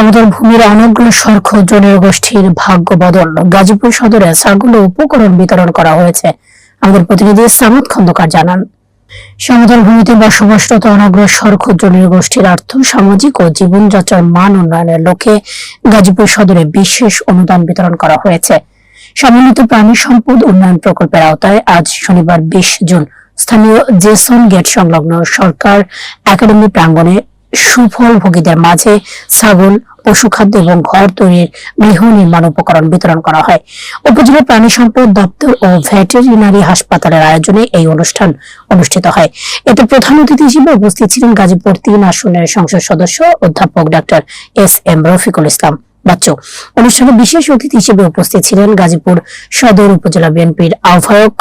সমতল ভূমির অনগ্রসর ক্ষুদ্র গোষ্ঠীর ভাগ্য বদল। গাজীপুর সদরে ছাগল ও উপকরণ বিতরণ করা হয়েছে। আমাদের প্রতিনিধি সামাদ খন্দকার জানান, সমতল ভূমিতে বসবাসরত অনগ্রসর ক্ষুদ্র নৃগোষ্ঠীর আর্থ সামাজিক ও জীবনযাত্রার মান উন্নয়নের লক্ষ্যে গাজীপুর সদরে বিশেষ অনুদান বিতরণ করা হয়েছে। সমন্বিত প্রাণী সম্পদ উন্নয়ন প্রকল্পের আওতায় আজ শনিবার 20 জুন স্থানীয় জেসন গেট সংলগ্ন সরকার একাডেমি প্রাঙ্গণে সুফলভোগীদের মাঝে ছাগল, পশুখাদ্য এবং ঘর তৈরির গৃহ নির্মাণ উপকরণ বিতরণ করা হয়। উপজেলা প্রাণী সম্পদ দপ্তর ও ভেটেরিনারি হাসপাতালের আয়োজনে এই অনুষ্ঠান অনুষ্ঠিত হয়। এতে প্রধান অতিথি হিসেবে উপস্থিত ছিলেন গাজীপুর 3 আসনের সংসদ সদস্য অধ্যাপক ডক্টর এস.এম. রফিকুল ইসলাম বাচ্চু। অনুষ্ঠানে বিশেষ অতিথি হিসেবে উপস্থিত ছিলেন গাজীপুর সদর উপজেলা বিএনপির আহ্বায়ক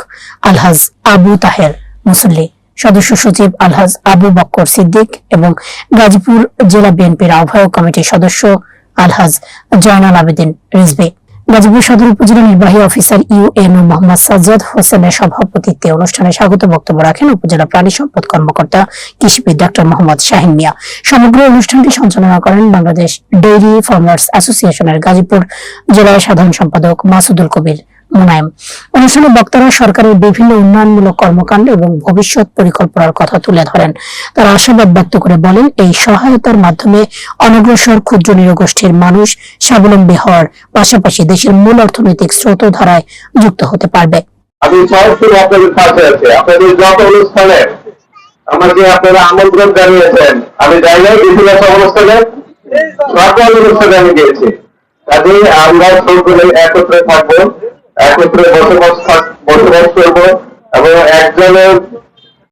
আলহাজ আবু তাহের মুসল্লি, সদস্য সচিব আলহাজ আবু বক্কর সিদ্দিক এবং গাজীপুর জেলা বিএনপির আহ্বায়ক কমিটির সদস্য আলহাজ জয়নাল আবেদিন রিজভী। গাজীপুর সদর উপজেলা নির্বাহী অফিসার ইউএনও মোহাম্মদ সাজ্জাদ হোসেনের সভাপতিত্বে অনুষ্ঠানে স্বাগত বক্তব্য রাখেন উপজেলা প্রাণী সম্পদ কর্মকর্তা কৃষিবিদ ডক্টর মোহাম্মদ শাহিন মিয়া। সমগ্র অনুষ্ঠানটি সঞ্চালনা করেন বাংলাদেশ ডেইরি ফার্মার্স অ্যাসোসিয়েশনের গাজীপুর জেলার সাধারণ সম্পাদক মাসুদুল কবির মুনায়েম। অনুষ্ঠানে বক্তারা সরকারের বিভিন্ন উন্নয়নমূলক কর্মকাণ্ড এবং ভবিষ্যৎ পরিকল্পনার কথা তুলে ধরেন। তারা আশাবাদ ব্যক্ত করে বলেন, এই সহায়তার মাধ্যমে অনগ্রসর ক্ষুদ্র নৃগোষ্ঠীর মানুষ স্বাবলম্বী হওয়ার পাশাপাশি দেশের মূল অর্থনৈতিক স্রোতধারায় যুক্ত হতে পারবে। আমি সরাসরি আপনাদের পাশে আছি। আপনাদের যত অনুষ্ঠানে আমাকে আপনারা আমন্ত্রণ জানিয়েছেন, আমি জায়গায় বিভিন্ন অনুষ্ঠানে সকল অনুষ্ঠানে আমি গিয়েছি। কাজেই আমরা সকলে একত্রে থাকবো, একত্রে বসবাস করবো এবং একজনের